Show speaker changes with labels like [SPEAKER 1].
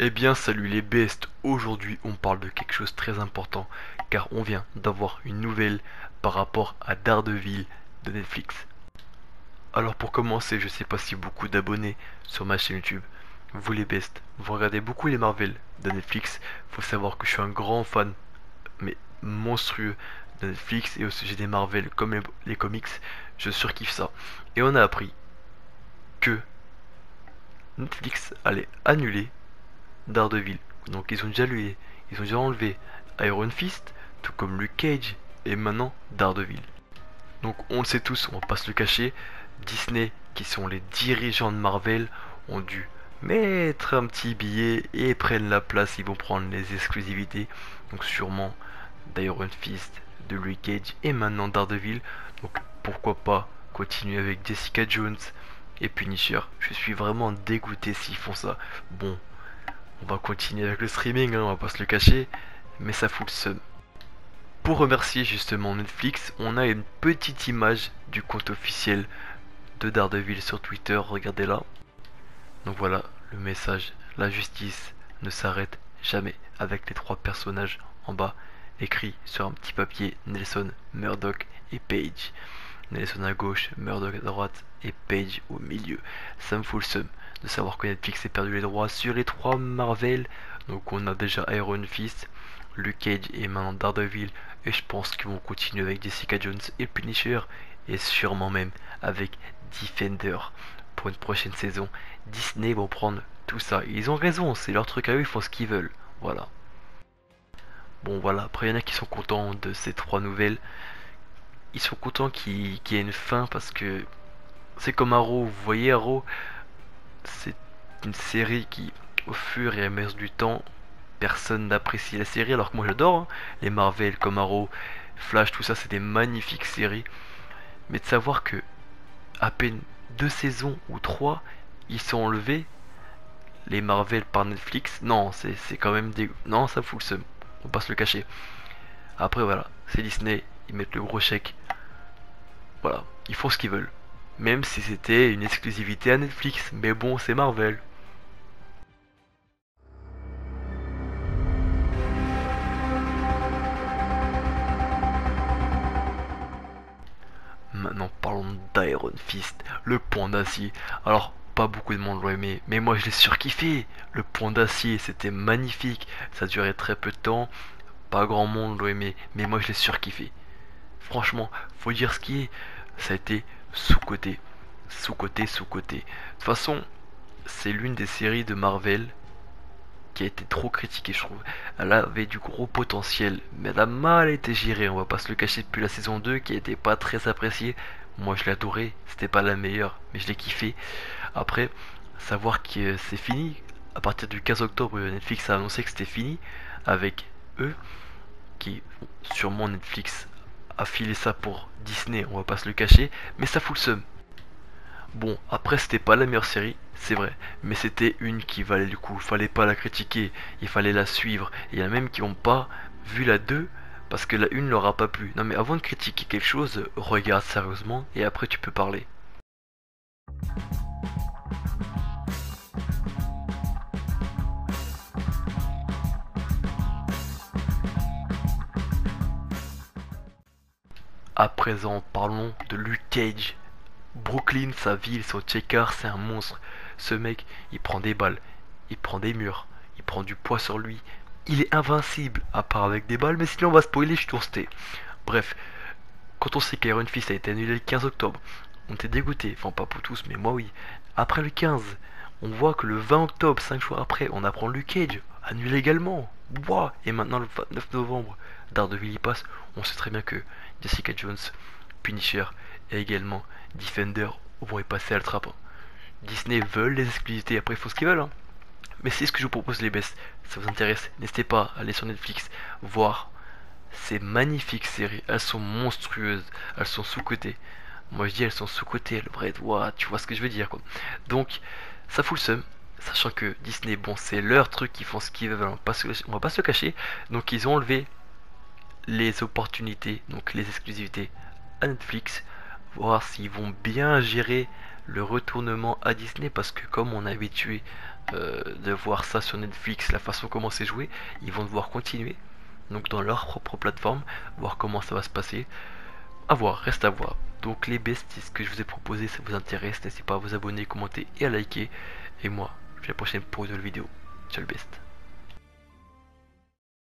[SPEAKER 1] Eh bien salut les bestes, aujourd'hui on parle de quelque chose de très important car on vient d'avoir une nouvelle par rapport à Daredevil de Netflix. Alors pour commencer, je sais pas si beaucoup d'abonnés sur ma chaîne YouTube, vous les bestes, vous regardez beaucoup les Marvel de Netflix, faut savoir que je suis un grand fan, mais monstrueux de Netflix et au sujet des Marvel comme les comics, je surkiffe ça. Et on a appris que Netflix allait annuler Daredevil. Donc ils ont déjà enlevé Iron Fist, tout comme Luke Cage, et maintenant Daredevil. Donc on le sait tous, on va pas se le cacher, Disney, qui sont les dirigeants de Marvel, ont dû mettre un petit billet et prennent la place, ils vont prendre les exclusivités, donc sûrement d'Iron Fist, de Luke Cage et maintenant Daredevil. Donc pourquoi pas continuer avec Jessica Jones et Punisher. Je suis vraiment dégoûté s'ils font ça. Bon, on va continuer avec le streaming, hein, on va pas se le cacher, mais ça fout le seum. Pour remercier justement Netflix, on a une petite image du compte officiel de Daredevil sur Twitter, regardez là. Donc voilà, le message, la justice ne s'arrête jamais, avec les trois personnages en bas, écrits sur un petit papier, Nelson, Murdock et Page. Nelson à gauche, Murdock à droite et Page au milieu. Ça me fout le seum de savoir que Netflix a perdu les droits sur les trois Marvel. Donc on a déjà Iron Fist, Luke Cage et maintenant Daredevil. Et je pense qu'ils vont continuer avec Jessica Jones et Punisher. Et sûrement même avec Defender. Pour une prochaine saison, Disney vont prendre tout ça. Ils ont raison, c'est leur truc à eux, ils font ce qu'ils veulent. Voilà. Bon voilà, après il y en a qui sont contents de ces trois nouvelles. Ils sont contents qu'il y ait une fin parce que c'est comme Arrow. Vous voyez Arrow, c'est une série qui, au fur et à mesure du temps, personne n'apprécie la série alors que moi j'adore, hein. Les Marvel comme Arrow, Flash, tout ça c'est des magnifiques séries. Mais de savoir que à peine 2 saisons ou 3 ils sont enlevés, les Marvel par Netflix, non c'est quand même des... Non, ça fout le seum, on va pas se le cacher. Après voilà, c'est Disney, ils mettent le gros chèque. Voilà, ils font ce qu'ils veulent. Même si c'était une exclusivité à Netflix. Mais bon, c'est Marvel. Maintenant, parlons d'Iron Fist, le point d'acier. Alors, pas beaucoup de monde l'ont aimé, mais moi je l'ai surkiffé. Le point d'acier, c'était magnifique. Ça durait très peu de temps. Pas grand monde l'ont aimé, mais moi je l'ai surkiffé. Franchement, faut dire ce qui est. Ça a été sous-coté. Sous-coté, sous-coté. De toute façon, c'est l'une des séries de Marvel qui a été trop critiquée, je trouve. Elle avait du gros potentiel, mais elle a mal été gérée, on va pas se le cacher, depuis la saison 2 qui a été pas très appréciée. Moi je l'ai adoré, c'était pas la meilleure, mais je l'ai kiffé. Après, savoir que c'est fini, à partir du 15 octobre, Netflix a annoncé que c'était fini avec eux, qui sûrement Netflix a filé ça pour Disney, on va pas se le cacher, mais ça fout le seum. Bon, après c'était pas la meilleure série, c'est vrai, mais c'était une qui valait le coup, fallait pas la critiquer, il fallait la suivre. Il y en a même qui ont pas vu la 2 parce que la 1 leur a pas plu. Non mais avant de critiquer quelque chose, regarde sérieusement et après tu peux parler. À présent, parlons de Luke Cage. Brooklyn, sa ville, son checker, c'est un monstre. Ce mec, il prend des balles, il prend des murs, il prend du poids sur lui. Il est invincible, à part avec des balles, mais sinon on va spoiler, je suis toasté. Bref, quand on sait qu'Iron Fist a été annulé le 15 octobre, on était dégoûté, enfin pas pour tous, mais moi oui. Après le 15, on voit que le 20 octobre, 5 jours après, on apprend Luke Cage, annulé également. Ouah. Et maintenant le 29 novembre, Daredevil y passe, on sait très bien que Jessica Jones, Punisher et également Defender vont y passer à la trappe. Disney veulent les exclusivités, après ils font ce qu'ils veulent, hein. Mais c'est ce que je vous propose les bestes, ça vous intéresse, n'hésitez pas à aller sur Netflix, voir ces magnifiques séries, elles sont monstrueuses, elles sont sous-cotées. Moi je dis elles sont sous-cotées, elles devraient être, ouah, tu vois ce que je veux dire quoi. Donc ça fout le seum, sachant que Disney, bon c'est leur truc, ils font ce qu'ils veulent, on va pas se le cacher. Donc ils ont enlevé les opportunités, donc les exclusivités à Netflix. voir s'ils vont bien gérer le retournement à Disney, parce que comme on est habitué de voir ça sur Netflix, la façon comment c'est joué, ils vont devoir continuer donc dans leur propre plateforme, voir comment ça va se passer. À voir, reste à voir. Donc les besties, ce que je vous ai proposé, ça vous intéresse, n'hésitez pas à vous abonner, commenter et à liker. Et moi, je vous dis à la prochaine pour une nouvelle vidéo. Ciao le best.